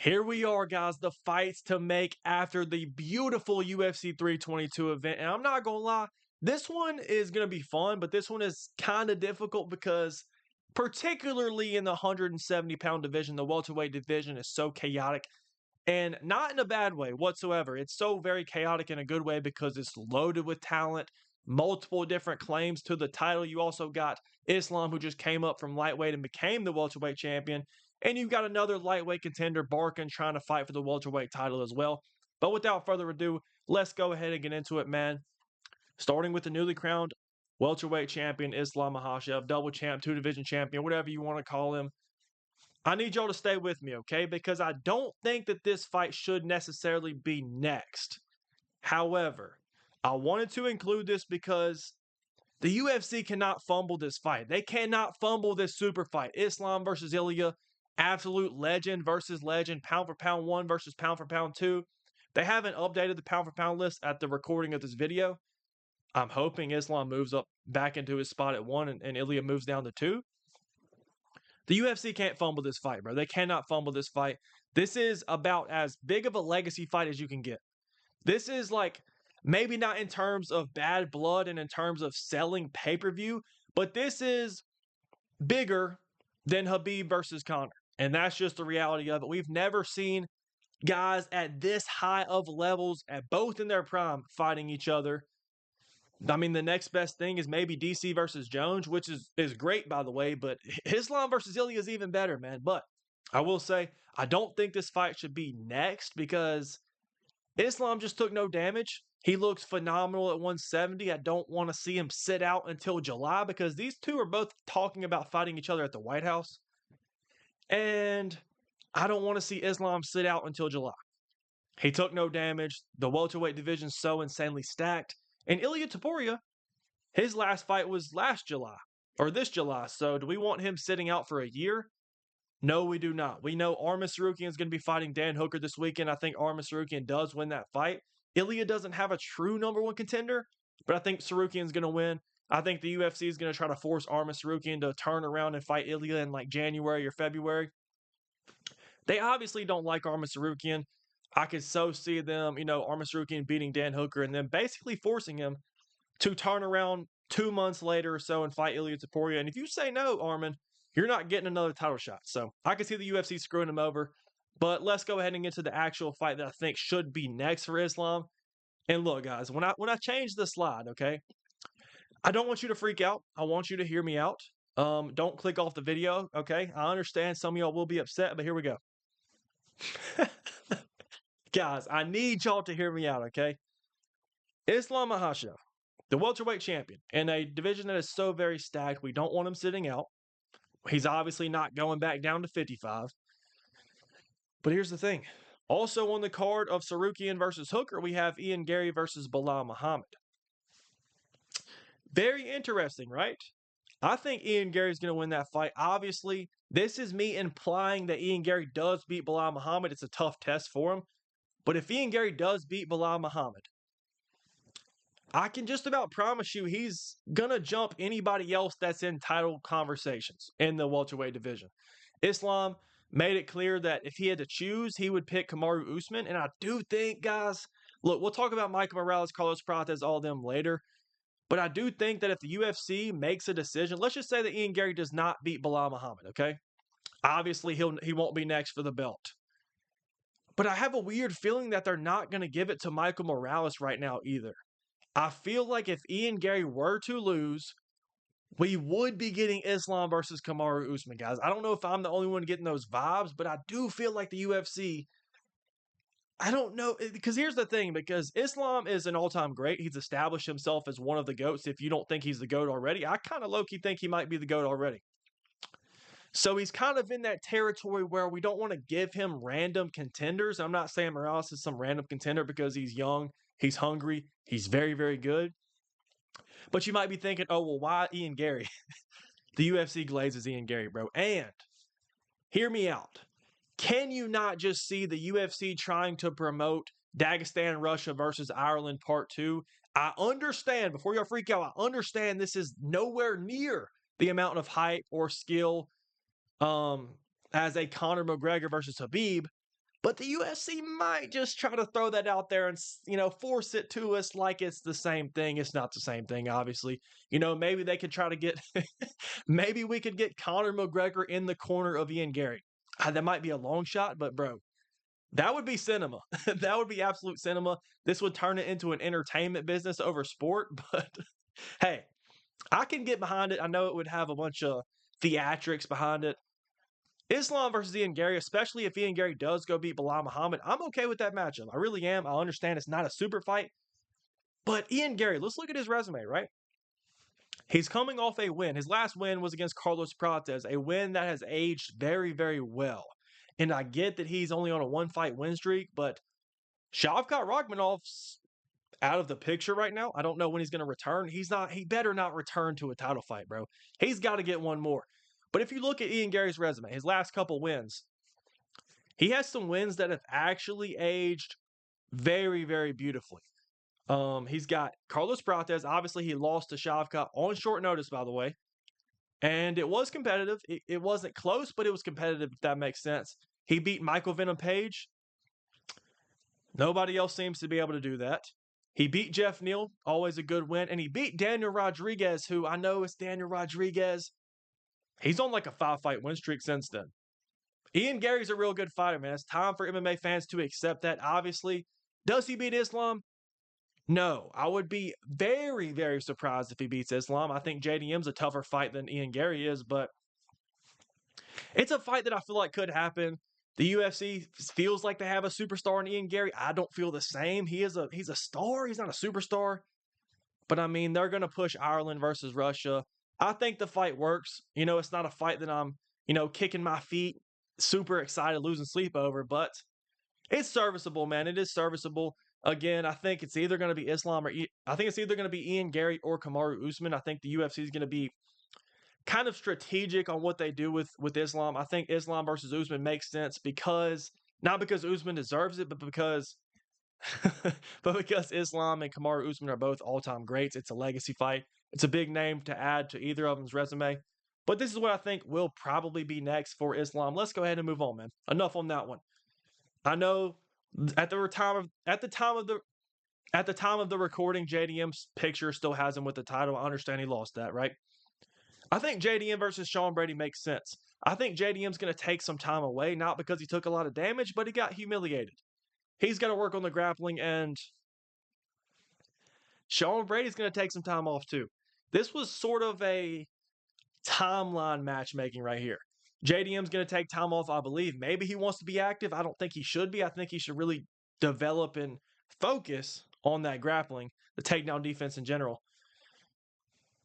Here we are, guys, the fights to make after the beautiful UFC 322 event. And I'm not going to lie, this one is going to be fun, but this one is kind of difficult because, particularly in the 170-pound division, the welterweight division is so chaotic and not in a bad way whatsoever. It's so very chaotic in a good way because it's loaded with talent, multiple different claims to the title. You also got Islam, who just came up from lightweight and became the welterweight champion. And you've got another lightweight contender, Barkin, trying to fight for the welterweight title as well. But without further ado, let's go ahead and get into it, man. Starting with the newly crowned welterweight champion, Islam Makhachev, double champ, two-division champion, whatever you want to call him. I need y'all to stay with me, okay? Because I don't think that this fight should necessarily be next. However, I wanted to include this because the UFC cannot fumble this fight. They cannot fumble this super fight. Islam versus Ilya, absolute legend versus legend, pound for pound one versus pound for pound two. They haven't updated the pound for pound list at the recording of this video. I'm hoping Islam moves up back into his spot at one and Ilya moves down to two. The UFC can't fumble this fight, bro. They cannot fumble this fight. This is about as big of a legacy fight as you can get. This is like, maybe not in terms of bad blood and in terms of selling pay-per-view, but this is bigger than Khabib versus Conor. And that's just the reality of it. We've never seen guys at this high of levels, at both in their prime, fighting each other. I mean, the next best thing is maybe DC versus Jones, which is great, by the way, but Islam versus Ilya is even better, man. But I will say, I don't think this fight should be next because Islam just took no damage. He looks phenomenal at 170. I don't want to see him sit out until July because these two are both talking about fighting each other at the White House. And I don't want to see Islam sit out until July. He took no damage. The welterweight division's so insanely stacked. And Ilia Topuria, his last fight was last July, or this July. So do we want him sitting out for a year? No, we do not. We know Arman Tsarukyan is going to be fighting Dan Hooker this weekend. I think Arman Tsarukyan does win that fight. Ilya doesn't have a true number one contender, but I think Tsarukyan's going to win. I think the UFC is going to try to force Arman Tsarukyan to turn around and fight Ilya in like January or February. They obviously don't like Arman Tsarukyan. I could so see them, Arman Tsarukyan beating Dan Hooker and then basically forcing him to turn around 2 months later or so and fight Ilia Topuria. And if you say no, Arman, you're not getting another title shot. So I can see the UFC screwing him over. But let's go ahead and get to the actual fight that I think should be next for Islam. And look, guys, when I change the slide, okay, I don't want you to freak out. I want you to hear me out. Don't click off the video, okay? I understand some of y'all will be upset, but here we go. Guys, I need y'all to hear me out, okay? Islam Makhachev, the welterweight champion, in a division that is so very stacked, we don't want him sitting out. He's obviously not going back down to 55. But here's the thing. Also on the card of Tsarukyan versus Hooker, we have Ian Gary versus Belal Muhammad. Very interesting, right? I think Ian Gary's going to win that fight. Obviously, this is me implying that Ian Gary does beat Belal Muhammad. It's a tough test for him. But if Ian Gary does beat Belal Muhammad, I can just about promise you he's going to jump anybody else that's in title conversations in the welterweight division. Islam made it clear that if he had to choose, he would pick Kamaru Usman. And I do think, guys, look, we'll talk about Michael Morales, Carlos Prates, all of them later. But I do think that if the UFC makes a decision, let's just say that Ian Gary does not beat Belal Muhammad, okay? Obviously, he won't be next for the belt. But I have a weird feeling that they're not going to give it to Michael Morales right now either. I feel like if Ian Gary were to lose, we would be getting Islam versus Kamaru Usman, guys. I don't know if I'm the only one getting those vibes, but I do feel like the UFC, I don't know, because here's the thing, because Islam is an all-time great. He's established himself as one of the GOATs. If you don't think he's the GOAT already, I kind of low-key think he might be the GOAT already. So he's kind of in that territory where we don't want to give him random contenders. I'm not saying Morales is some random contender because he's young, he's hungry, he's very, very good. But you might be thinking, oh, well, why Ian Gary? The UFC glazes Ian Gary, bro. And hear me out. Can you not just see the UFC trying to promote Dagestan, Russia versus Ireland Part 2? I understand, before y'all freak out, I understand this is nowhere near the amount of hype or skill as a Conor McGregor versus Khabib, But the UFC might just try to throw that out there and, force it to us like it's the same thing. It's not the same thing, obviously. Maybe they could try to get, maybe we could get Conor McGregor in the corner of Ian Gary. That might be a long shot, but bro, that would be cinema. That would be absolute cinema. This would turn it into an entertainment business over sport. But hey, I can get behind it. I know it would have a bunch of theatrics behind it. Islam versus Ian Gary, especially if Ian Gary does go beat Bilal Muhammad, I'm okay with that matchup. I really am. I understand it's not a super fight. But Ian Gary, let's look at his resume, right? He's coming off a win. His last win was against Carlos Prates, a win that has aged very, very well. And I get that he's only on a one-fight win streak, but Shavkat Rakhmonov's out of the picture right now. I don't know when he's going to return. He better not return to a title fight, bro. He's got to get one more. But if you look at Ian Gary's resume, his last couple wins, he has some wins that have actually aged very, very beautifully. He's got Carlos Prates. Obviously, he lost to Shavkat on short notice, by the way. And it was competitive. It wasn't close, but it was competitive, if that makes sense. He beat Michael Venom Page. Nobody else seems to be able to do that. He beat Jeff Neal, always a good win. And he beat Daniel Rodriguez, who I know is Daniel Rodriguez. He's on like a 5-fight win streak since then. Ian Gary's a real good fighter, man. It's time for MMA fans to accept that, obviously. Does he beat Islam? No. I would be very, very surprised if he beats Islam. I think JDM's a tougher fight than Ian Gary is, but it's a fight that I feel like could happen. The UFC feels like they have a superstar in Ian Gary. I don't feel the same. He's a star. He's not a superstar. But I mean, they're going to push Ireland versus Russia. I think the fight works. It's not a fight that I'm, kicking my feet, super excited, losing sleep over, but it's serviceable, man. It is serviceable. Again, I think it's either going to be I think it's either going to be Ian Gary or Kamaru Usman. I think the UFC is going to be kind of strategic on what they do with Islam. I think Islam versus Usman makes sense because not because Usman deserves it, but because Islam and Kamaru Usman are both all-time greats. It's a legacy fight. It's a big name to add to either of them's resume. But this is what I think will probably be next for Islam. Let's go ahead and move on, man. Enough on that one. I know at the time of the recording, JDM's picture still has him with the title. I understand he lost that, right? I think JDM versus Sean Brady makes sense. I think JDM's going to take some time away, not because he took a lot of damage, but he got humiliated. He's got to work on the grappling, and Sean Brady's going to take some time off too. This was sort of a timeline matchmaking right here. JDM's going to take time off, I believe. Maybe he wants to be active. I don't think he should be. I think he should really develop and focus on that grappling, the takedown defense in general.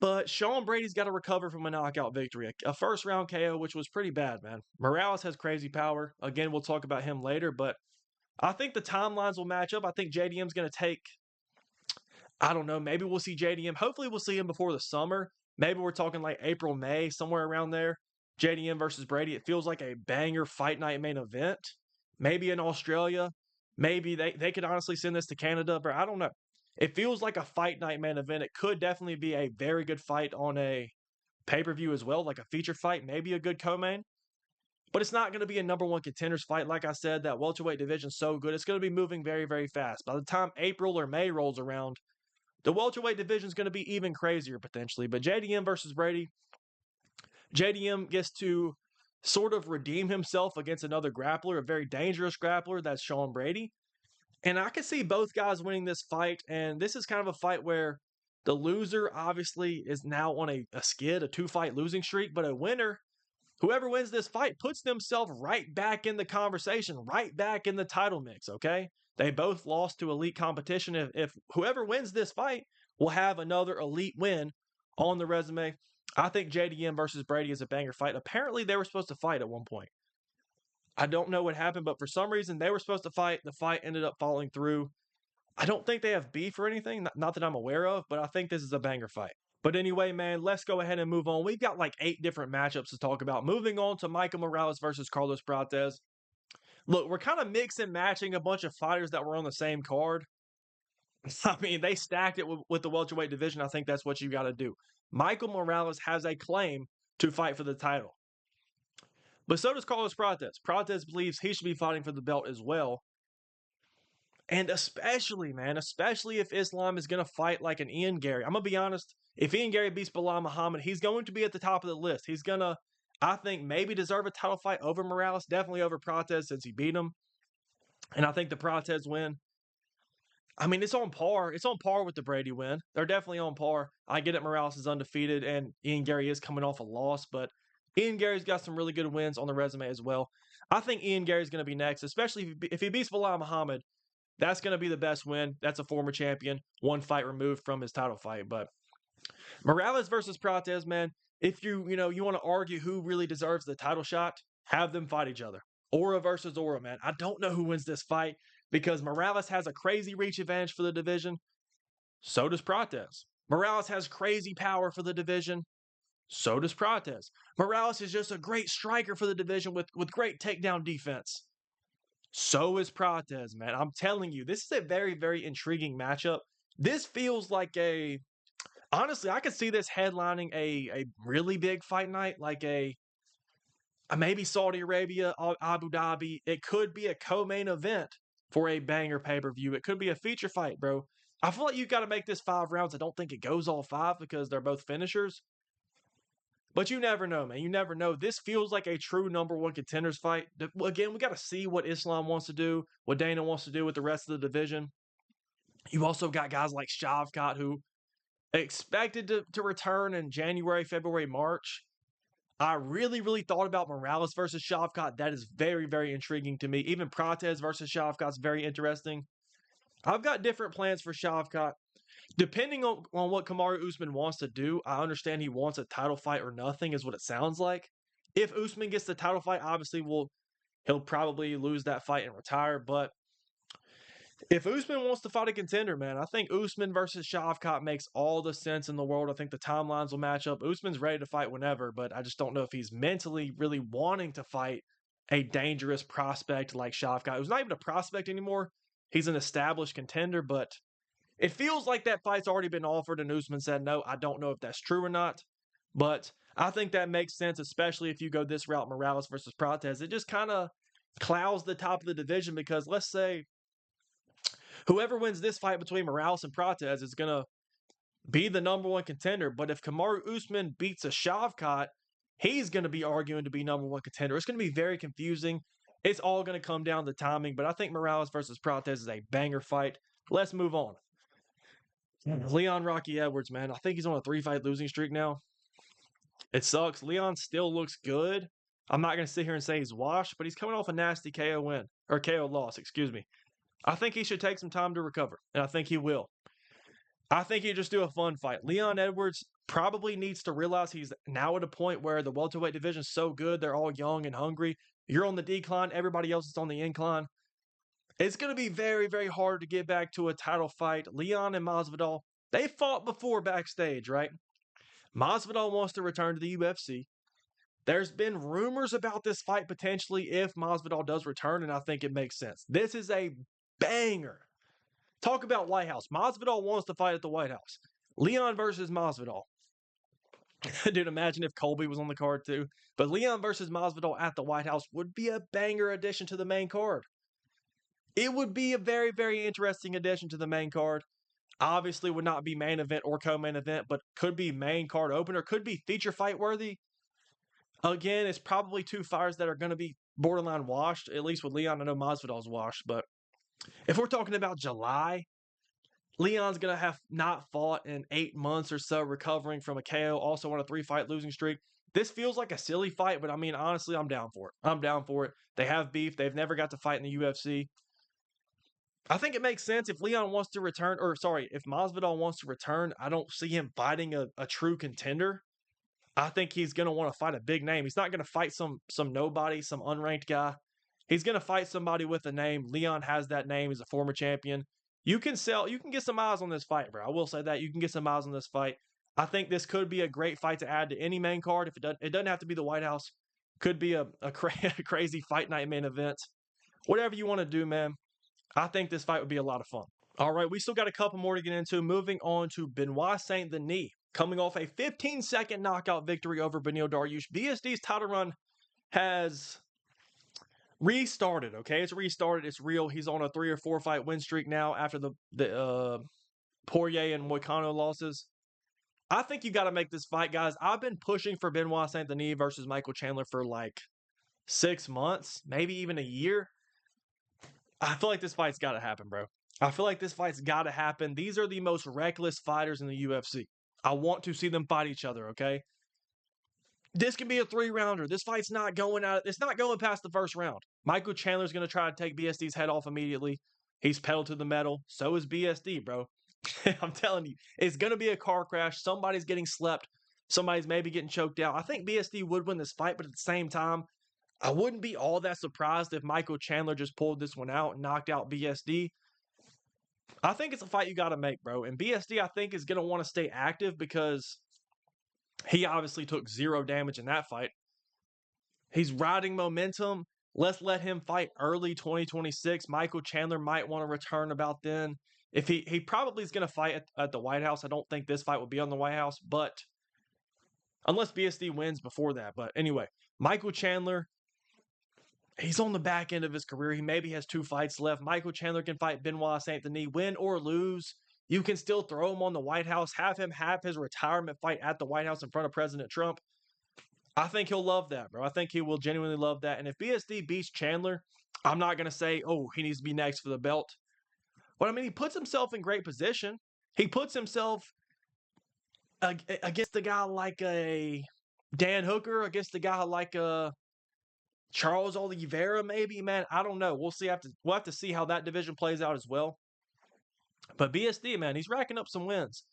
But Sean Brady's got to recover from a knockout victory, a first-round KO, which was pretty bad, man. Morales has crazy power. Again, we'll talk about him later, but I think the timelines will match up. I think JDM's going to take, I don't know, maybe we'll see JDM. Hopefully we'll see him before the summer. Maybe we're talking like April, May, somewhere around there. JDM versus Brady. It feels like a banger fight night main event. Maybe in Australia. Maybe they could honestly send this to Canada, but I don't know. It feels like a fight night main event. It could definitely be a very good fight on a pay-per-view as well, like a feature fight, maybe a good co-main. But it's not going to be a number one contenders fight. Like I said, that welterweight division's so good. It's going to be moving very, very fast. By the time April or May rolls around, the welterweight division is going to be even crazier potentially. But JDM versus Brady, JDM gets to sort of redeem himself against another grappler, a very dangerous grappler. That's Sean Brady. And I can see both guys winning this fight. And this is kind of a fight where the loser obviously is now on a skid, a 2-fight losing streak. But a winner, whoever wins this fight, puts themselves right back in the conversation, right back in the title mix, okay? They both lost to elite competition. If whoever wins this fight will have another elite win on the resume. I think JDM versus Brady is a banger fight. Apparently, they were supposed to fight at one point. I don't know what happened, but for some reason, they were supposed to fight. The fight ended up falling through. I don't think they have beef or anything, not that I'm aware of, but I think this is a banger fight. But anyway, man, let's go ahead and move on. We've got like 8 different matchups to talk about. Moving on to Michael Morales versus Carlos Prates. Look, we're kind of mix and matching a bunch of fighters that were on the same card. I mean, they stacked it with the welterweight division. I think that's what you got to do. Michael Morales has a claim to fight for the title. But so does Carlos Prates. Prates believes he should be fighting for the belt as well. And especially, man, especially if Islam is going to fight like an Ian Gary. I'm going to be honest. If Ian Gary beats Bilal Muhammad, he's going to be at the top of the list. He's going to, I think, maybe deserve a title fight over Morales. Definitely over Prates since he beat him. And I think the Prates win, I mean, it's on par. It's on par with the Brady win. They're definitely on par. I get it. Morales is undefeated, and Ian Gary is coming off a loss, but Ian Gary's got some really good wins on the resume as well. I think Ian Gary's going to be next, especially if he beats Bilal Muhammad. That's going to be the best win. That's a former champion, one fight removed from his title fight. But Morales versus Prates, man. If you want to argue who really deserves the title shot, have them fight each other. Aura versus Aura, man. I don't know who wins this fight because Morales has a crazy reach advantage for the division. So does Prates. Morales has crazy power for the division. So does Prates. Morales is just a great striker for the division with great takedown defense. So is Prates, man. I'm telling you, this is a very, very intriguing matchup. This feels like honestly, I could see this headlining a really big fight night, like maybe Saudi Arabia, Abu Dhabi. It could be a co-main event for a banger pay-per-view. It could be a feature fight, bro. I feel like you got to make this 5 rounds. I don't think it goes all 5 because they're both finishers. But you never know, man. You never know. This feels like a true number 1 contenders fight. Again, we got to see what Islam wants to do, what Dana wants to do with the rest of the division. You also got guys like Shavkat who expected to return in January, February, March. I really, really thought about Morales versus Shavkat. That is very, very intriguing to me. Even Prates versus Shavkat is very interesting. I've got different plans for Shavkat. Depending on what Kamaru Usman wants to do, I understand he wants a title fight or nothing is what it sounds like. If Usman gets the title fight, obviously he'll probably lose that fight and retire. But if Usman wants to fight a contender, man, I think Usman versus Shavkat makes all the sense in the world. I think the timelines will match up. Usman's ready to fight whenever, but I just don't know if he's mentally really wanting to fight a dangerous prospect like Shavkat. Who's not even a prospect anymore. He's an established contender, but it feels like that fight's already been offered and Usman said no. I don't know if that's true or not, but I think that makes sense, especially if you go this route, Morales versus Prates. It just kind of clouds the top of the division because let's say whoever wins this fight between Morales and Prates is going to be the number 1 contender. But if Kamaru Usman beats a Shavkat, he's going to be arguing to be number 1 contender. It's going to be very confusing. It's all going to come down to timing, but I think Morales versus Prates is a banger fight. Let's move on. Leon Rocky Edwards, man. I think he's on a 3-fight losing streak now. It sucks. Leon still looks good. I'm not going to sit here and say he's washed, but he's coming off a nasty KO win. Or KO loss, excuse me. I think he should take some time to recover, and I think he will. I think he'd just do a fun fight. Leon Edwards probably needs to realize he's now at a point where the welterweight division is so good. They're all young and hungry. You're on the decline. Everybody else is on the incline. It's going to be very, very hard to get back to a title fight. Leon and Masvidal, they fought before backstage, right? Masvidal wants to return to the UFC. There's been rumors about this fight potentially if Masvidal does return, and I think it makes sense. This is a banger. Talk about White House. Masvidal wants to fight at the White House. Leon versus Masvidal. Dude, imagine if Colby was on the card too. But Leon versus Masvidal at the White House would be a banger addition to the main card. It would be a very, very interesting addition to the main card. Obviously would not be main event or co-main event, but could be main card opener, could be feature fight worthy. Again, it's probably 2 fighters that are going to be borderline washed, at least with Leon. I know Masvidal's washed, but if we're talking about July, Leon's going to have not fought in 8 months or so, recovering from a KO, also on a 3-fight losing streak. This feels like a silly fight, but I mean, honestly, I'm down for it. I'm down for it. They have beef. They've never got to fight in the UFC. I think it makes sense if Leon wants to return, if Masvidal wants to return, I don't see him fighting a true contender. I think he's going to want to fight a big name. He's not going to fight some nobody, some unranked guy. He's going to fight somebody with a name. Leon has that name. He's a former champion. You can get some eyes on this fight, bro. I will say that. You can get some eyes on this fight. I think this could be a great fight to add to any main card. If it doesn't have to be the White House. Could be a crazy fight night main event. Whatever you want to do, man. I think this fight would be a lot of fun. All right, we still got a couple more to get into. Moving on to Benoit Saint-Denis, coming off a 15-second knockout victory over Beneil Dariush. BSD's title run has restarted. Okay, it's restarted. It's real. He's on a 3 or 4 fight win streak now after the Poirier and Moicano losses. I think you got to make this fight, guys. I've been pushing for Benoit Saint Denis versus Michael Chandler for like 6 months, maybe even a year. I feel like this fight's got to happen, bro. I feel like this fight's got to happen. These are the most reckless fighters in the UFC. I want to see them fight each other, okay? This can be a 3-rounder. This fight's not going out. It's not going past the first round. Michael Chandler's going to try to take BSD's head off immediately. He's pedal to the metal. So is BSD, bro. I'm telling you, it's going to be a car crash. Somebody's getting slept. Somebody's maybe getting choked out. I think BSD would win this fight, but at the same time, I wouldn't be all that surprised if Michael Chandler just pulled this one out and knocked out BSD. I think it's a fight you got to make, bro. And BSD, I think, is going to want to stay active because he obviously took 0 damage in that fight. He's riding momentum. Let's let him fight early 2026. Michael Chandler might want to return about then. If he probably is going to fight at the White House. I don't think this fight would be on the White House, but unless BSD wins before that. But anyway, Michael Chandler, he's on the back end of his career. He maybe has 2 fights left. Michael Chandler can fight Benoit Saint Denis, win or lose. You can still throw him on the White House, have him have his retirement fight at the White House in front of President Trump. I think he'll love that, bro. I think he will genuinely love that. And if BSD beats Chandler, I'm not going to say, oh, he needs to be next for the belt. But I mean, he puts himself in great position. He puts himself against a guy like a Dan Hooker, against a guy like a Charles Oliveira, maybe, man. I don't know. We'll see. We'll have to see how that division plays out as well. But BSD, man, he's racking up some wins.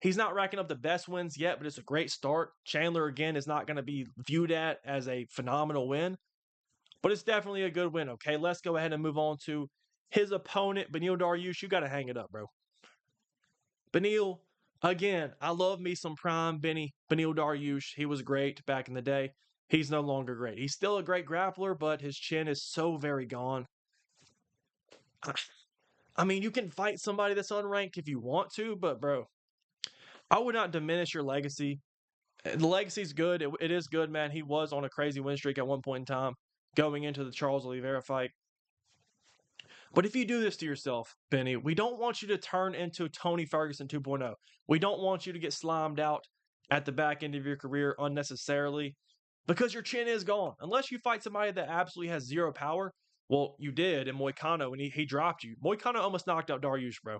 He's not racking up the best wins yet, but it's a great start. Chandler, again, is not going to be viewed as a phenomenal win, but it's definitely a good win, okay? Let's go ahead and move on to his opponent, Beneil Dariush. You got to hang it up, bro. Beneil, again, I love me some prime Beneil Dariush. He was great back in the day. He's no longer great. He's still a great grappler, but his chin is so very gone. I mean, you can fight somebody that's unranked if you want to, but bro, I would not diminish your legacy. The legacy's good. It is good, man. He was on a crazy win streak at one point in time going into the Charles Oliveira fight. But if you do this to yourself, Benny, we don't want you to turn into Tony Ferguson 2.0. We don't want you to get slimed out at the back end of your career unnecessarily because your chin is gone. Unless you fight somebody that absolutely has 0 power. Well, you did in Moicano, and he dropped you. Moicano almost knocked out Dariush, bro.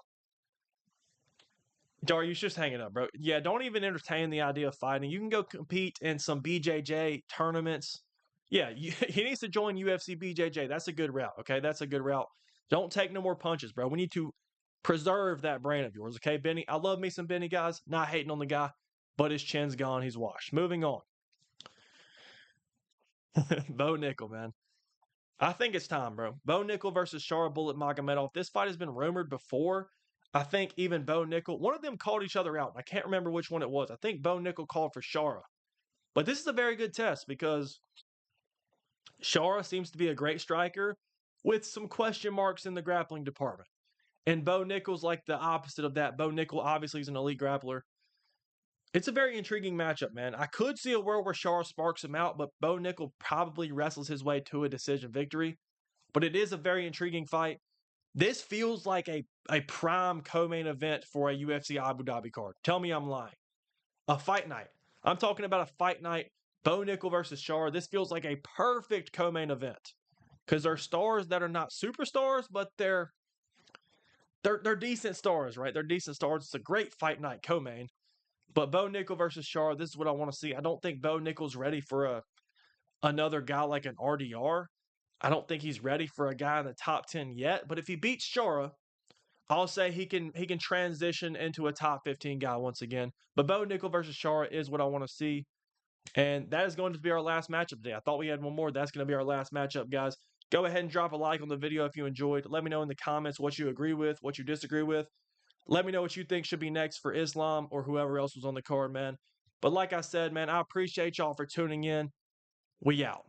Dariush, just hanging up, bro. Yeah, don't even entertain the idea of fighting. You can go compete in some BJJ tournaments. Yeah, he needs to join UFC BJJ. That's a good route, okay? That's a good route. Don't take no more punches, bro. We need to preserve that brand of yours, okay, Benny? I love me some Benny, guys. Not hating on the guy, but his chin's gone. He's washed. Moving on. Bo Nickel, man. I think it's time, bro. Bo Nickel versus Shara Bullet Magomedov. This fight has been rumored before. I think even Bo Nickel, one of them called each other out. I can't remember which one it was. I think Bo Nickel called for Shara. But this is a very good test because Shara seems to be a great striker with some question marks in the grappling department. And Bo Nickel's like the opposite of that. Bo Nickel obviously is an elite grappler. It's a very intriguing matchup, man. I could see a world where Shara sparks him out, but Bo Nickel probably wrestles his way to a decision victory. But it is a very intriguing fight. This feels like a prime co-main event for a UFC Abu Dhabi card. Tell me I'm lying. A fight night. I'm talking about a fight night. Bo Nickel versus Shara. This feels like a perfect co-main event. Because they're stars that are not superstars, but they're decent stars, right? They're decent stars. It's a great fight night co-main. But Bo Nickel versus Shara, this is what I want to see. I don't think Bo Nickel's ready for another guy like an RDR. I don't think he's ready for a guy in the top 10 yet. But if he beats Shara, I'll say he can transition into a top 15 guy once again. But Bo Nickel versus Shara is what I want to see. And that is going to be our last matchup today. I thought we had one more. That's going to be our last matchup, guys. Go ahead and drop a like on the video if you enjoyed. Let me know in the comments what you agree with, what you disagree with. Let me know what you think should be next for Islam or whoever else was on the card, man. But like I said, man, I appreciate y'all for tuning in. We out.